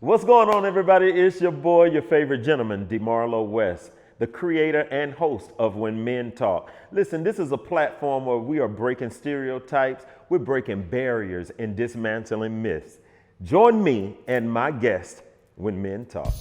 What's going on, everybody? It's your boy, your favorite gentleman, DeMarlo West, the creator and host of When Men Talk. Listen, this is a platform where we are breaking stereotypes, we're breaking barriers and dismantling myths. Join me and my guest when men talk.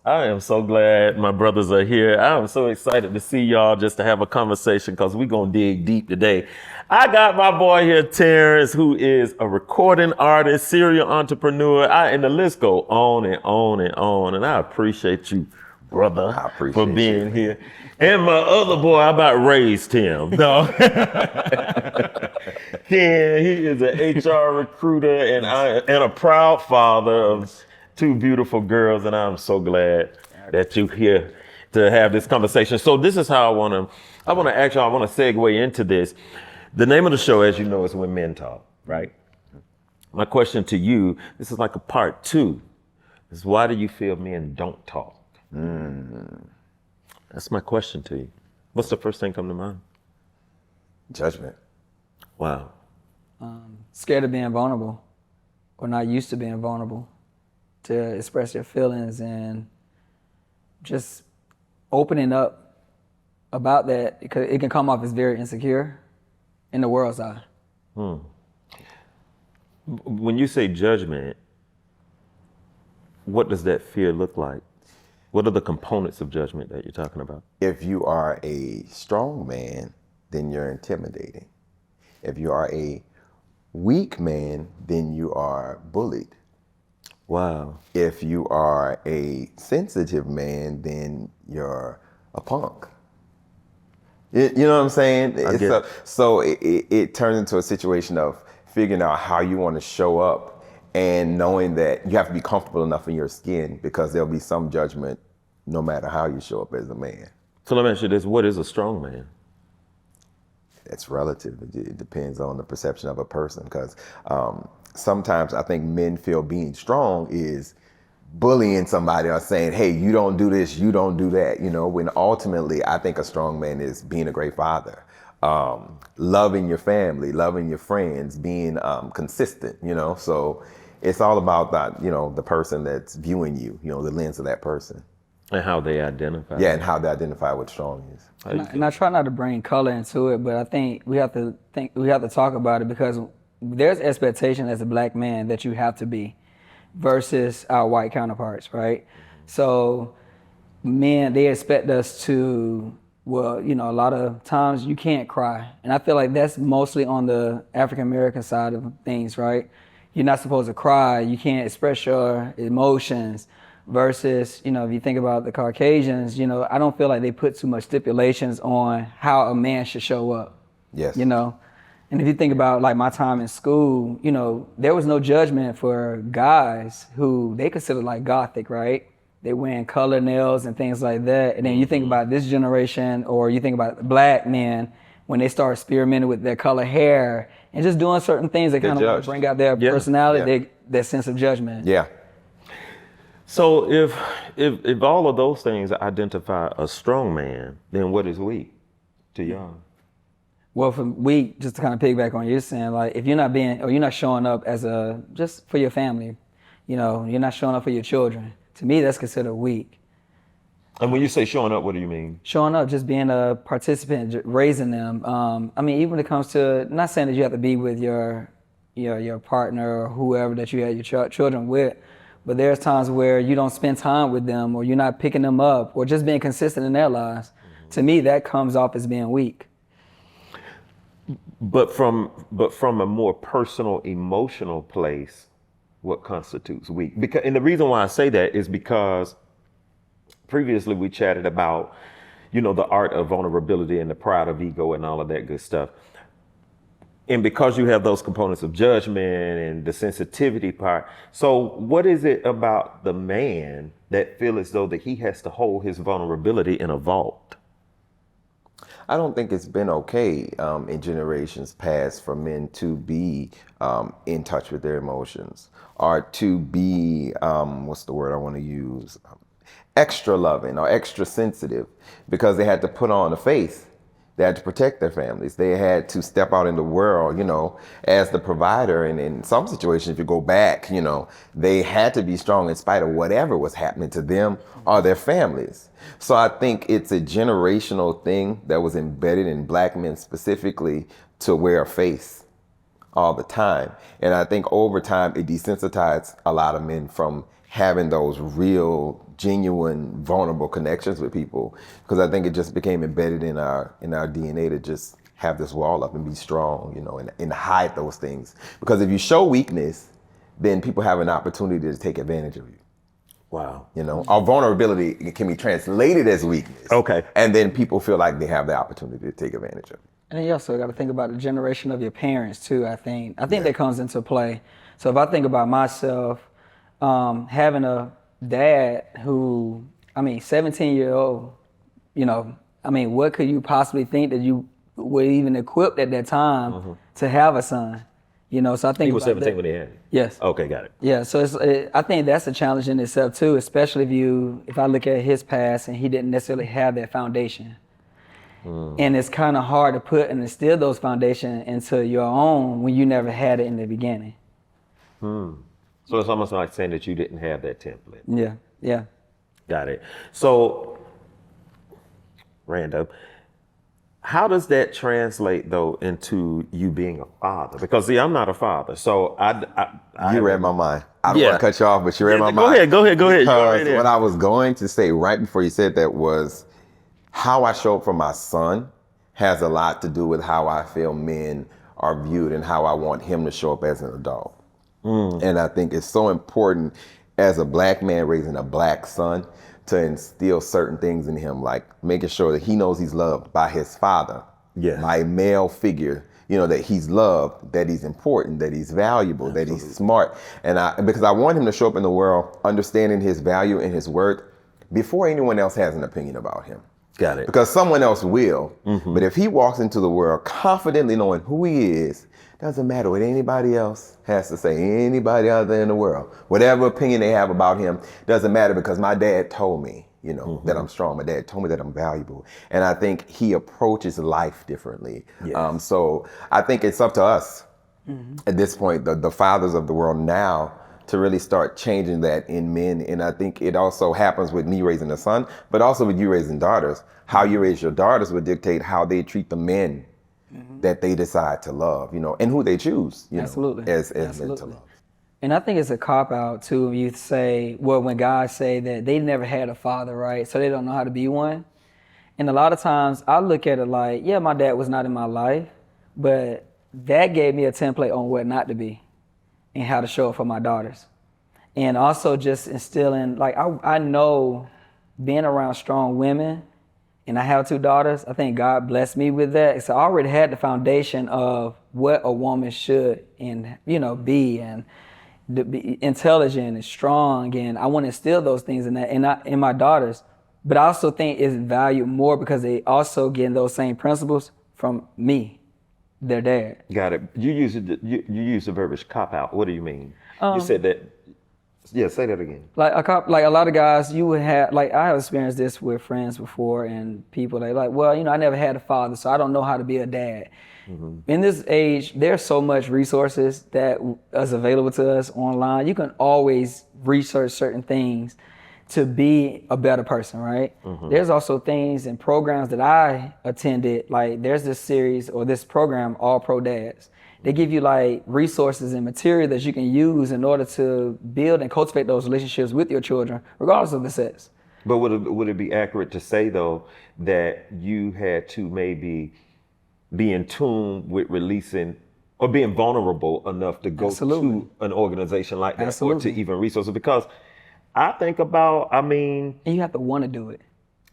I am so glad my brothers are here. I am so excited to see y'all just to have a conversation because we're going to dig deep today. I got my boy here, Terrence, who is a recording artist, serial entrepreneur, and the list go on and on and on. And I appreciate you, brother, for being here. And my other boy, I about raised him. No. Ken, he is an HR recruiter and a proud father of two beautiful girls, and I'm so glad that you're here to have this conversation. So this is how I want to segue into this. The name of the show, as you know, is When Men Talk, right? My question to you, this is like a part two, is why do you feel men don't talk? That's my question to you. What's the first thing come to mind? Judgment. Wow. Scared of being vulnerable or not used to being vulnerable, to express their feelings and just opening up about that, because it can come off as very insecure in the world's eye. When you say judgment, what does that fear look like? What are the components of judgment that you're talking about? If you are a strong man, then you're intimidating. If you are a weak man, then you are bullied. Wow. If you are a sensitive man, then you're a punk. You know what I'm saying? So it turns into a situation of figuring out how you want to show up and knowing that you have to be comfortable enough in your skin, because there'll be some judgment no matter how you show up as a man. So let me ask you this, what is a strong man? It's relative. It depends on the perception of a person, because sometimes I think men feel being strong is bullying somebody or saying, hey, you don't do this, you don't do that, when ultimately I think a strong man is being a great father, loving your family, loving your friends, being consistent, so it's all about that, the person that's viewing you, the lens of that person. And how they identify. Yeah, and how they identify what strong is. And I try not to bring color into it, but I think we have to talk about it, because there's expectation as a black man that you have to be versus our white counterparts, right? So men, they expect us to, a lot of times you can't cry. And I feel like that's mostly on the African-American side of things, right? You're not supposed to cry, you can't express your emotions. Versus, if you think about the Caucasians, I don't feel like they put too much stipulations on how a man should show up. Yes. And if you think about like my time in school, there was no judgment for guys who they consider like gothic, right? They wearing color nails and things like that. And then you think about this generation, or you think about black men, when they start experimenting with their color hair and just doing certain things that kind of bring out their personality, their sense of judgment. Yeah. So if all of those things identify a strong man, then what is weak to y'all? Well, for weak, just to kind of piggyback on you saying, like, if you're not showing up just for your family, you're not showing up for your children. To me, that's considered weak. And when you say showing up, what do you mean? Showing up, just being a participant, raising them. Even when it comes to, not saying that you have to be with your partner or whoever that you had your children with, but there's times where you don't spend time with them, or you're not picking them up, or just being consistent in their lives. To me, that comes off as being weak. But from a more personal, emotional place, what constitutes weak? And the reason why I say that is because previously we chatted about, the art of vulnerability and the pride of ego and all of that good stuff. And because you have those components of judgment and the sensitivity part, so what is it about the man that feel as though that he has to hold his vulnerability in a vault? I don't think it's been okay in generations past for men to be in touch with their emotions or to be, what's the word I want to use? Extra loving or extra sensitive because they had to put on a face. They had to protect their families. They had to step out in the world, as the provider. And in some situations, if you go back, they had to be strong in spite of whatever was happening to them or their families. So I think it's a generational thing that was embedded in black men specifically to wear a face all the time. And I think over time, it desensitized a lot of men from having those real, genuine, vulnerable connections with people, because I think it just became embedded in our DNA to just have this wall up and be strong, and hide those things. Because if you show weakness, then people have an opportunity to take advantage of you. Wow. Our vulnerability can be translated as weakness. Okay. And then people feel like they have the opportunity to take advantage of it. And then you also got to think about the generation of your parents too. I think that comes into play. So if I think about myself, having a dad who, 17-year-old, what could you possibly think that you were even equipped at that time to have a son? So I think He was 17 when he had it? Yes. Okay, got it. Yeah, so I think that's a challenge in itself too, especially if I look at his past and he didn't necessarily have that foundation. And it's kind of hard to put and instill those foundations into your own when you never had it in the beginning. So it's almost like saying that you didn't have that template. Yeah. Got it. So, random. How does that translate though into you being a father? Because see, I'm not a father, so You read my mind. I don't want to cut you off, but you read my mind. Go ahead. Because what I was going to say right before you said that was how I show up for my son has a lot to do with how I feel men are viewed and how I want him to show up as an adult. And I think it's so important as a black man raising a black son to instill certain things in him, like making sure that he knows he's loved by his father, by a male figure, that he's loved, that he's important, that he's valuable, that he's smart. And because I want him to show up in the world understanding his value and his worth before anyone else has an opinion about him. Got it. Because someone else will. But if he walks into the world confidently knowing who he is, doesn't matter what anybody else has to say, anybody out there in the world, whatever opinion they have about him, doesn't matter because my dad told me, that I'm strong. My dad told me that I'm valuable. And I think he approaches life differently. Yes. So I think it's up to us at this point, the fathers of the world now, to really start changing that in men. And I think it also happens with me raising a son, but also with you raising daughters. How you raise your daughters would dictate how they treat the men that they decide to love, and who they choose, Absolutely. As men to love. And I think it's a cop-out too, you say, when guys say that they never had a father, right? So they don't know how to be one. And a lot of times I look at it like, yeah, my dad was not in my life, but that gave me a template on what not to be and how to show up for my daughters. And also just instilling, like, I know being around strong women, and I have 2 daughters, I think God blessed me with that. So I already had the foundation of what a woman should be, and be intelligent and strong. And I want to instill those things in my daughters. But I also think it's valued more because they also get those same principles from me, their dad. Got it. You use the verbiage cop out. What do you mean? You said that. Yeah, say that again. Like a lot of guys, you would have, like, I have experienced this with friends before, and people, they like, well, I never had a father, so I don't know how to be a dad. In this age, there's so much resources that is available to us online. You can always research certain things to be a better person, right? There's also things and programs that I attended, like there's this series or this program, All Pro Dads. They give you like resources and material that you can use in order to build and cultivate those relationships with your children, regardless of the sex. But would it be accurate to say though that you had to maybe be in tune with releasing or being vulnerable enough to go to an organization like that or to even resources? Because I think about, and you have to want to do it.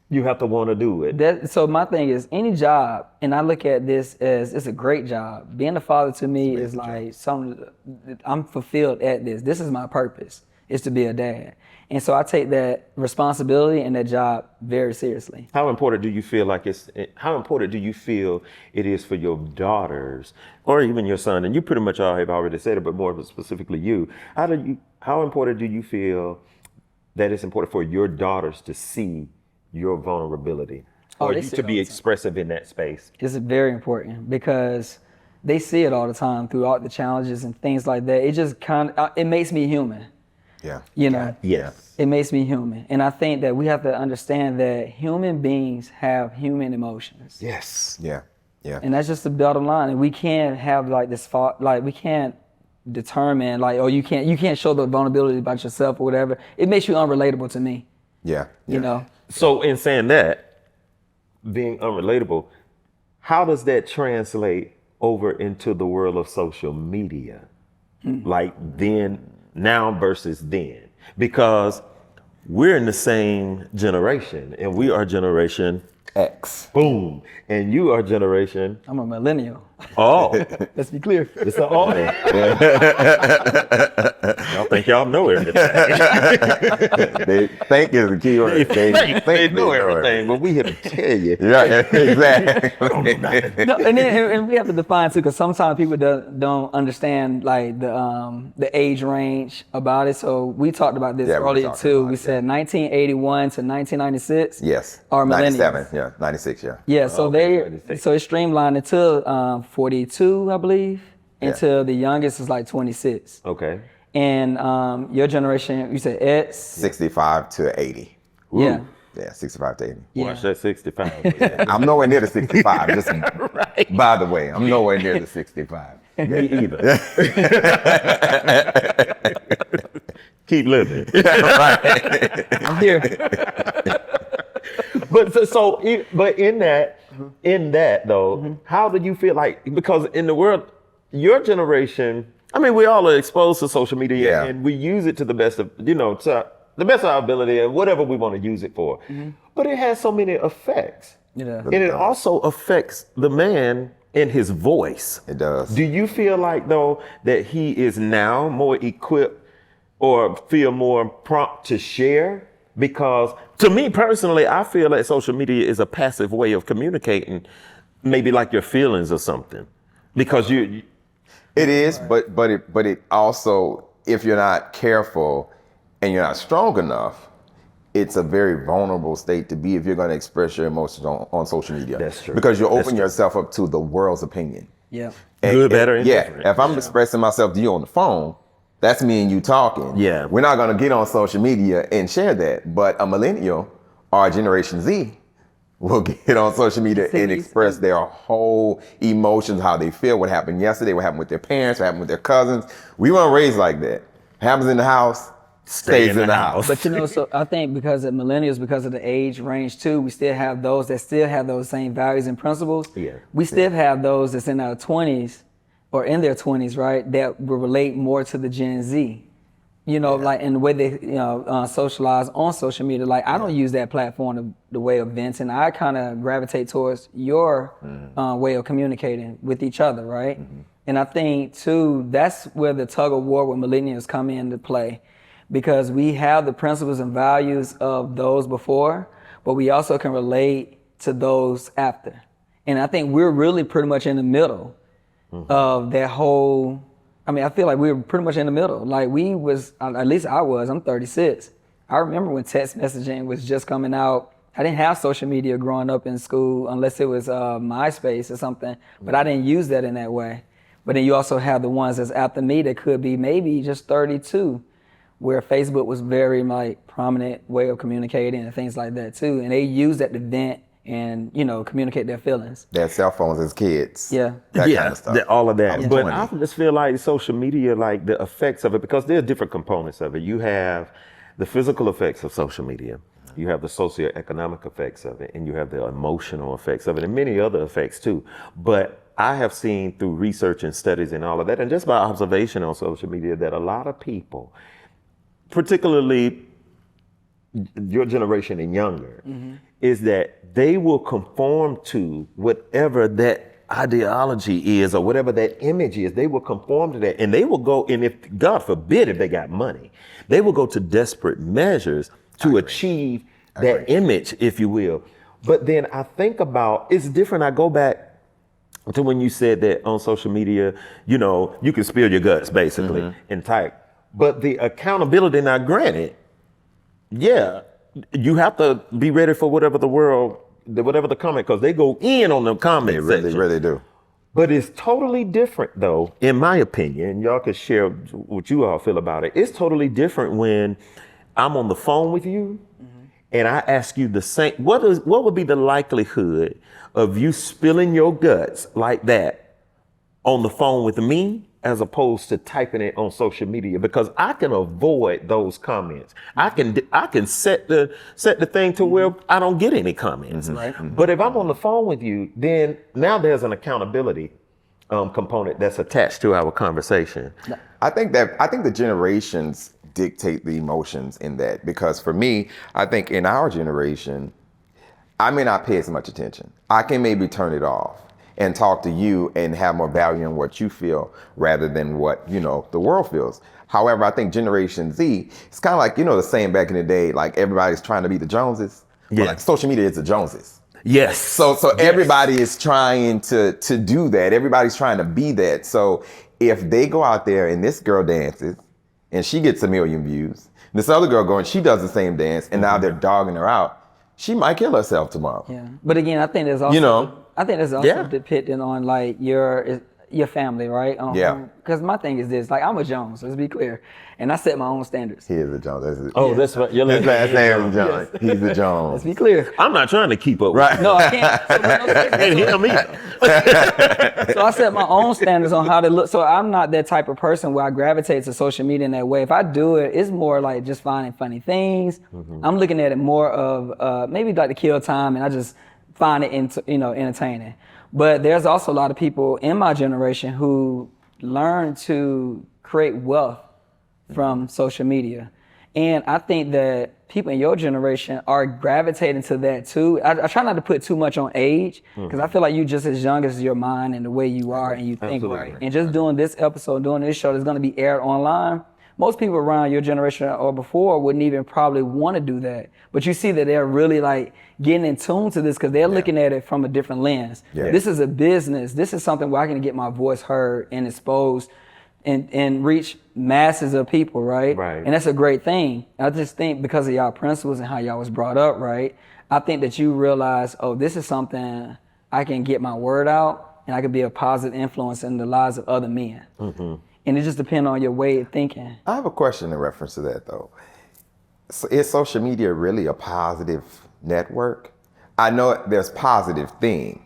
You have to want to do it. So my thing is, any job, and I look at this as it's a great job. Being a father to me is like something, I'm fulfilled at this. This is my purpose. is to be a dad. And so I take that responsibility and that job very seriously. How important do you feel it is for your daughters or even your son? And you pretty much all have already said it, but more specifically you. How important do you feel that it's important for your daughters to see your vulnerability or you to be expressive in that space? It's very important because they see it all the time throughout the challenges and things like that. It just it makes me human. Yeah. You know? Yes. It makes me human. And I think that we have to understand that human beings have human emotions. Yes. Yeah. Yeah. And that's just the bottom line. And we can't have like this thought, like we can't determine like, oh, you can't show the vulnerability about yourself or whatever. It makes you unrelatable to me. Yeah. You know? So in saying that, being unrelatable, how does that translate over into the world of social media? Like now versus then, because we're in the same generation and we are generation X. boom, and you are generation. I'm a millennial. Oh, Let's be clear. it's an all. Y'all think y'all know everything. They think is the key word. They know everything, but we here to tell you. Yeah, exactly. No, and we have to define too, because sometimes people don't understand like the age range about it. So we talked about this earlier too. We said 1981 to 1996. Yes. Are millennials. 97. Yeah. 96. Yeah. Yeah. So so it's streamlined until 42, I believe, until the youngest is like 26. Okay. And your generation, you said X. 65 to 80. Yeah. Yeah. 65 to 80. Yeah. Watch that 65. I'm nowhere near the 65. Just by the way, I'm nowhere near the 65. Me either. Keep living. I'm here. But in that though, how do you feel like, because in the world, your generation, I mean, we all are exposed to social media and we use it to the best of, to the best of our ability and whatever we want to use it for. But it has so many effects. Yeah. And it also affects the man in his voice. It does. Do you feel like though that he is now more equipped or feel more prompt to share? Because to me personally, I feel like social media is a passive way of communicating, maybe like your feelings or something. Because it is, but it also, if you're not careful and you're not strong enough, it's a very vulnerable state to be if you're going to express your emotions on social media. That's true. Because you open yourself up to the world's opinion. Yeah. Good, better, and yeah. different. If I'm expressing myself to you on the phone, that's me and you talking. Yeah. We're not going to get on social media and share that. But a millennial or a Generation Z will get on social media and express their whole emotions, how they feel, what happened yesterday, what happened with their parents, what happened with their cousins. We weren't raised like that. Happens in the house, stays in the house. But so I think because of millennials, because of the age range too, we still have those that still have those same values and principles. Yeah. We still have those that's in our 20s or in their 20s, right, that will relate more to the Gen Z. Like in the way they, socialize on social media. Like I don't use that platform the way of venting. I kind of gravitate towards your way of communicating with each other, right? And I think too, that's where the tug of war with millennials come into play, because we have the principles and values of those before, but we also can relate to those after. And I think we're really pretty much in the middle of that whole. I feel like we were pretty much in the middle. Like at least I was, I'm 36. I remember when text messaging was just coming out. I didn't have social media growing up in school unless it was MySpace or something, but I didn't use that in that way. But then you also have the ones that's after me that could be maybe just 32, where Facebook was very prominent way of communicating and things like that too. And they use that to vent and, communicate their feelings. They had cell phones as kids. Yeah. That kind of stuff. All of that. Yeah. But I just feel like social media, like the effects of it, because there are different components of it. You have the physical effects of social media. You have the socioeconomic effects of it, and you have the emotional effects of it, and many other effects too. But I have seen through research and studies and all of that, and just by observation on social media, that a lot of people, particularly your generation and younger, is that they will conform to whatever that ideology is or whatever that image is, they will conform to that. And they will go, and if, God forbid, if they got money, they will go to desperate measures to achieve that image, if you will. But then I think about, it's different. I go back to when you said that on social media, you know, you can spill your guts basically and type. But the accountability, now granted, yeah, you have to be ready for whatever the comment, because they go in on the comment section. They really do. But it's totally different though, in my opinion. Y'all can share what you all feel about it. It's totally different when I'm on the phone with you and I ask you the same, what would be the likelihood of you spilling your guts like that on the phone with me as opposed to typing it on social media? Because I can avoid those comments. I can set the thing to where I don't get any comments. But if I'm on the phone with you, then now there's an accountability component that's attached to our conversation. I think the generations dictate the emotions in that, because for me, I think in our generation, I may not pay as much attention. I can maybe turn it off and talk to you and have more value in what you feel rather than what, you know, the world feels. However, I think Generation Z, it's kind of like, you know, the saying back in the day, like everybody's trying to be the Joneses. Yeah. Well, like social media is the Joneses. Yes. So everybody is trying to do that. Everybody's trying to be that. So if they go out there and this girl dances and she gets 1 million views, this other girl going, she does the same dance, and now they're dogging her out, she might kill herself tomorrow. Yeah. But again, I think there's also, You know? I think there's also dependent on like your family, right? Because my thing is this, like I'm a Jones, let's be clear. And I set my own standards. He is a Jones. That's right. Your His last name is Jones. He's a Jones. Let's be clear. I'm not trying to keep up with Right. No, I can't. and him either. So I set my own standards on how to look. So I'm not that type of person where I gravitate to social media in that way. If I do it, it's more like just finding funny things. I'm looking at it more of maybe like to kill time, and I just find it entertaining. But there's also a lot of people in my generation who learn to create wealth from social media. And I think that people in your generation are gravitating to that too. I try not to put too much on age, because I feel like you're just as young as your mind and the way you are and you think. Right. And just doing this episode, doing this show that's going to be aired online, most people around your generation or before wouldn't even probably want to do that. But you see that they're really like getting in tune to this because they're looking at it from a different lens. Yeah. This is a business. This is something where I can get my voice heard and exposed and reach masses of people, right? And that's a great thing. I just think because of y'all principles and how y'all was brought up, right? I think that you realize, oh, this is something I can get my word out and I can be a positive influence in the lives of other men. And it just depends on your way of thinking. I have a question in reference to that though. So is social media really a positive network? I know there's positive things,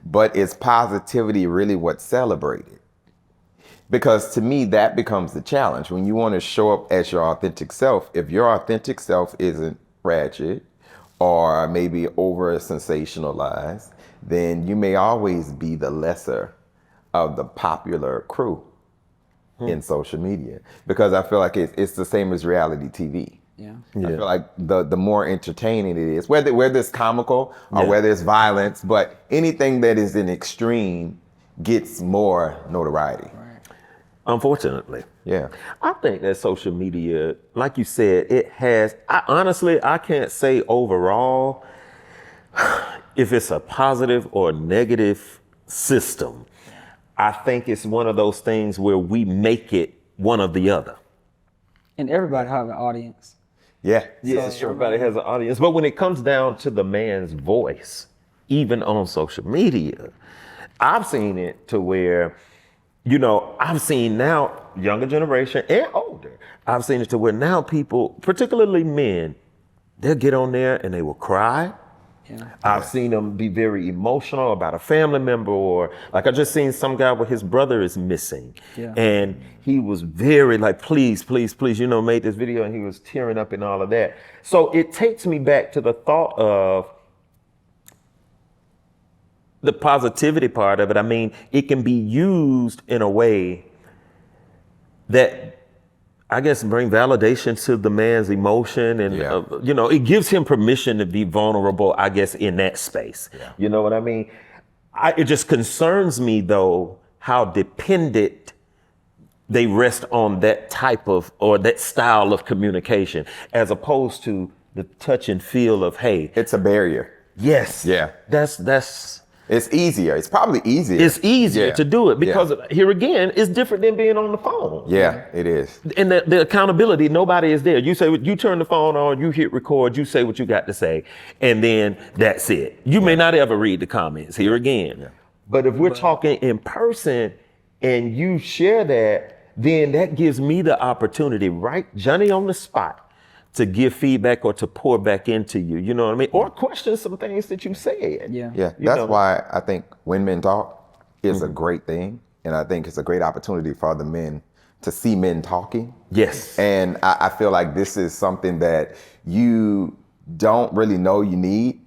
but is positivity really what's celebrated? Because to me, that becomes the challenge. When you want to show up as your authentic self, if your authentic self isn't ratchet or maybe over sensationalized, then you may always be the lesser of the popular crew in social media. Because I feel like it's the same as reality TV. I feel like the more entertaining it is, whether it's comical or whether it's violence, but anything that is in extreme gets more notoriety. Unfortunately. Yeah. I think that social media, like you said, it has, I can't say overall if it's a positive or negative system. I think it's one of those things where we make it one or the other. And everybody have an audience. Yeah. Yes, everybody has an audience. But when it comes down to the man's voice, even on social media, I've seen it to where, you know, I've seen now younger generation and older, I've seen it to where now people, particularly men, they'll get on there and they will cry. I've seen them be very emotional about a family member, or like I just seen some guy where his brother is missing. And he was very like, please, please, please, you know, made this video and he was tearing up and all of that. So it takes me back to the thought of the positivity part of it. I mean, it can be used in a way that I guess bring validation to the man's emotion and, you know, it gives him permission to be vulnerable, I guess, in that space. You know what I mean? it just concerns me though how dependent they rest on that type of or that style of communication as opposed to the touch and feel of, hey, It's a barrier. yes, Yeah. that's It's easier. It's probably easier. it's easier Yeah. to do it Yeah. because here again, it's different than being on the phone. Yeah, it is. And the accountability, nobody is there. You say, you turn the phone on, you hit record, you say what you got to say, and then that's it. You may not ever read the comments here again. Yeah. But if we're talking in person and you share that, then that gives me the opportunity, right, Johnny, on the spot, to give feedback or to pour back into you. You know what I mean? Or question some things that you said. Yeah. Yeah, You that's know. why I think when men talk is a great thing. And I think it's a great opportunity for the men to see men talking. Yes. And I feel like this is something that you don't really know you need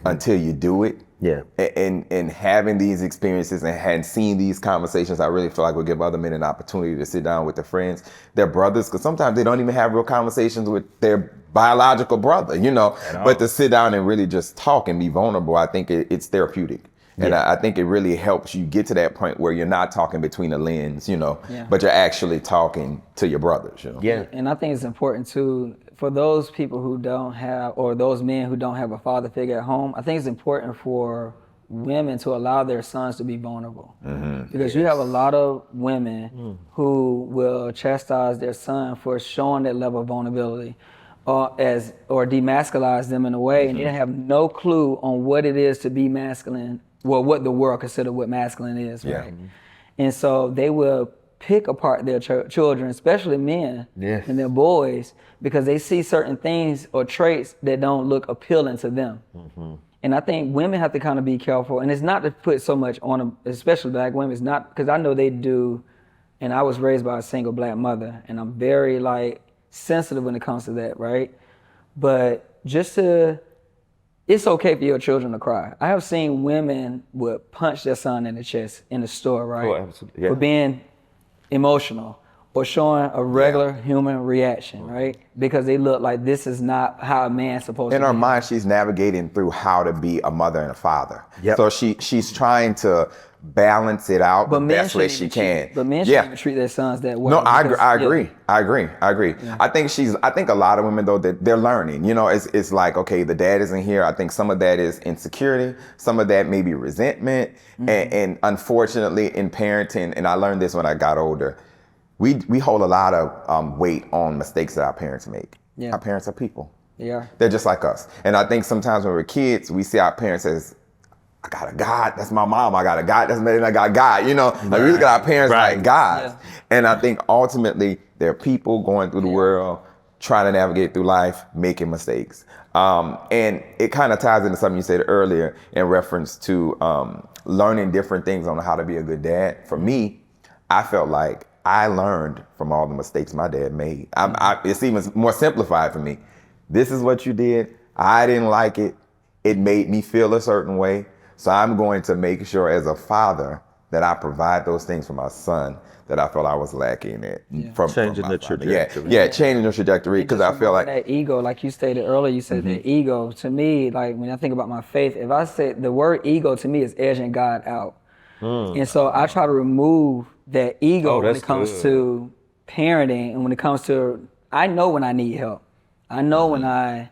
until you do it. Yeah. And having these experiences and seeing these conversations, I really feel like will give other men an opportunity to sit down with their friends, their brothers, because sometimes they don't even have real conversations with their biological brother, you know, but to sit down and really just talk and be vulnerable, I think it's therapeutic. And I think it really helps you get to that point where you're not talking between the lens, you know, but you're actually talking to your brothers, you know. Yeah. And I think it's important too, for those people who don't have, or those men who don't have a father figure at home, I think it's important for women to allow their sons to be vulnerable. Because you have a lot of women who will chastise their son for showing that level of vulnerability or demasculize them in a way, and they have no clue on what it is to be masculine, well, what the world considers what masculine is, right? And so they will pick apart their children, especially men and their boys, because they see certain things or traits that don't look appealing to them. And I think women have to kind of be careful, and it's not to put so much on them, especially black women. It's not, because I know they do, and I was raised by a single black mother, and I'm very like sensitive when it comes to that, right? But it's okay for your children to cry. I have seen women would punch their son in the chest in the store, right? Oh, absolutely. Yeah. For being emotional or showing a regular human reaction, right? Because they look like this is not how a man's supposed In to her be. mind, she's navigating through how to be a mother and a father. Yep. So she's trying to balance it out the best way she can. But men shouldn't even treat their sons that way. No, I because- agree. I agree. I think a lot of women though, that they're learning, you know, it's like, okay, the dad isn't here. I think some of that is insecurity. Some of that may be resentment. And unfortunately in parenting, and I learned this when I got older, we hold a lot of weight on mistakes that our parents make. Yeah. Our parents are people. Yeah. They're just like us. And I think sometimes when we're kids, we see our parents as, I got a God, that's my mom. I got a God, that's me, I got God, you know? Like we look at our parents like gods. Yeah. And I think ultimately they're people going through the world, trying to navigate through life, making mistakes. And it kind of ties into something you said earlier in reference to learning different things on how to be a good dad. For me, I felt like I learned from all the mistakes my dad made. It's even more simplified for me. This is what you did. I didn't like it. It made me feel a certain way. So I'm going to make sure as a father that I provide those things for my son that I felt I was lacking in. From Changing my the father. trajectory. Yeah, changing the trajectory because I feel like, that ego, like you stated earlier, you said that ego, to me, like when I think about my faith, if I say the word ego to me is edging God out. And so I try to remove that ego when that's it comes good. to parenting, and when it comes to, I know when I need help. I know when I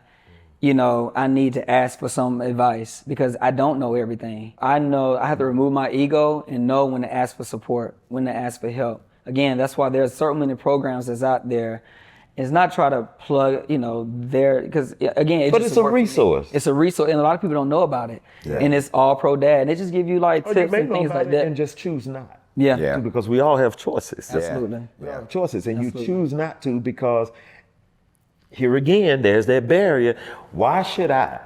need to ask for some advice because I don't know everything. I know I have to remove my ego and know when to ask for support, when to ask for help. Again, that's why there's so many programs that's out there. It's not try to plug, because again, But it's a resource. It's a resource, and a lot of people don't know about it. Yeah. And it's all pro dad, and they just give you like Or you tips may and know things about like it that. and just choose not. Yeah. Yeah. Because we all have choices. Absolutely. We all have choices, and you choose not to because here again, there's that barrier. Why should I,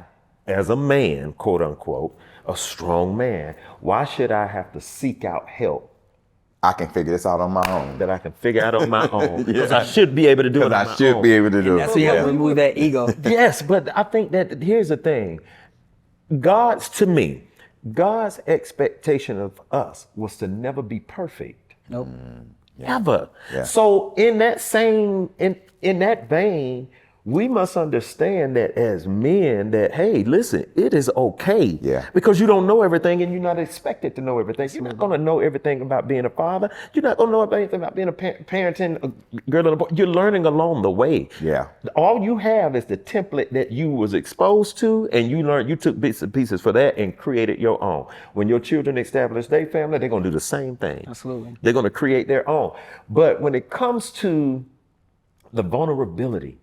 as a man, quote unquote, a strong man, why should I have to seek out help I can figure this out on my own. that I can figure out on my own? Because I should be able to do it on my I should own. be able to do That's it. where you have to remove that ego. Yes, but I think that here's the thing. God's expectation of us was to never be perfect. Nope. Never. Yeah. So in that same in that vein, we must understand that as men that, hey, listen, it is okay. Yeah. Because you don't know everything and you're not expected to know everything. You're not going to know everything about being a father. You're not going to know anything about being a parenting a girl and a boy. You're learning along the way. Yeah. All you have is the template that you was exposed to, and you took bits and pieces for that and created your own. When your children establish their family, they're going to do the same thing. Absolutely. They're going to create their own. But when it comes to the vulnerability,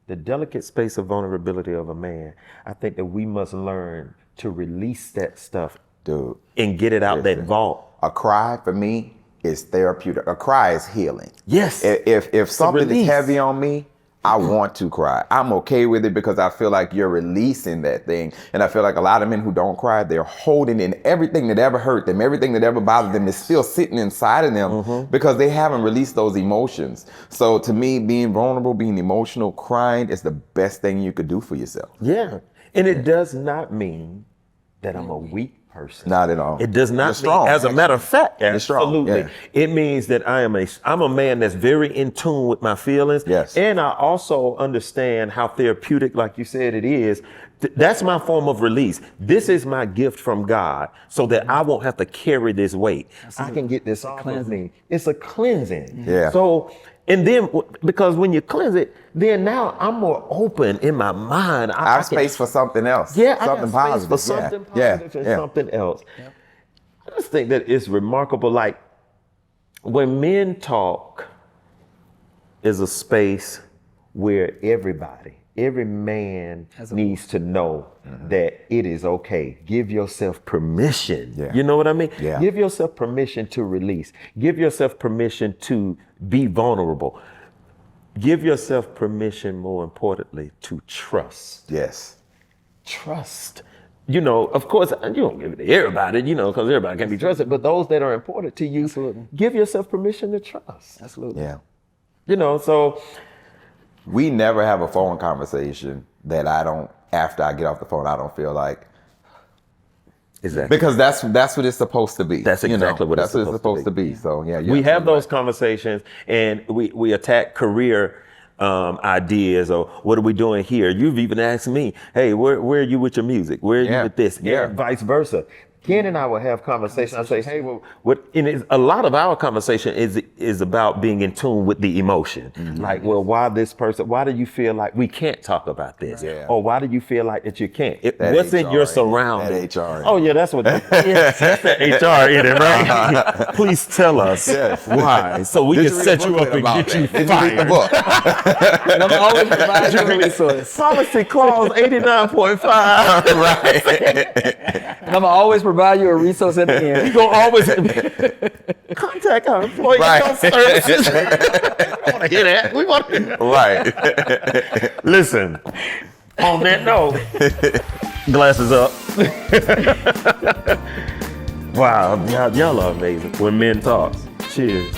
the delicate space of vulnerability of a man, I think that we must learn to release that stuff, Dude, and get it out that vault. a cry for me is therapeutic. A cry is healing. Yes. If something is release. heavy on me, I want to cry. I'm okay with it because I feel like you're releasing that thing. And I feel like a lot of men who don't cry, they're holding in everything that ever hurt them, everything that ever bothered them is still sitting inside of them because they haven't released those emotions. So to me, being vulnerable, being emotional, crying is the best thing you could do for yourself. Yeah. And it does not mean that I'm a weak person. Not at all. It does not You're strong, mean, as a matter of fact, You're strong, absolutely. yeah. It means that I'm a man that's very in tune with my feelings. Yes. And I also understand how therapeutic, like you said, it is. That's my form of release. This is my gift from God so that I won't have to carry this weight. I can get this off of me. It's a cleansing. Yeah. So, and then because when you cleanse it, then now I'm more open in my mind. I have space for something else. Yeah, something I got positive. space for something positive and something else. Yep. I just think that it's remarkable. Like when men talk, is a space where every man needs to know that it is okay. Give yourself permission. Yeah. You know what I mean? Yeah. Give yourself permission to release. Give yourself permission to be vulnerable. Give yourself permission, more importantly, to trust. Yes. Trust. You know, of course, you don't give it to everybody, you know, because everybody can be trusted, but those that are important to you, Absolutely. give yourself permission to trust. Absolutely. Yeah. You know, so We never have a phone conversation that after I get off the phone, I don't feel like, exactly. because that's what it's supposed to be. That's exactly what it's that's supposed to be. So yeah, we have those conversations, and we attack career ideas, or what are we doing here? You've even asked me, hey, where are you with your music? Where are you with this? Yeah. And vice versa. Ken and I will have conversations. I say, hey, well, a lot of our conversation is about being in tune with the emotion. Like, well, why do you feel like we can't talk about this? Yeah. Or why do you feel like that you can't? That What's in HR your in it. surroundings? That HR in Oh, yeah, that's what that's the HR in it, right? Please tell us why, so we Did can you set read a you up and booklet get you about that? Did you read the fired. book? And I'm always providing you a resource. Policy clause 89.5. Right. And I'm always provide you a resource at the end. We gonna always contact our employee health services. We want to hear that. We want to. Right. Listen. On that note, glasses up. Wow, y'all are amazing when men talk. Cheers.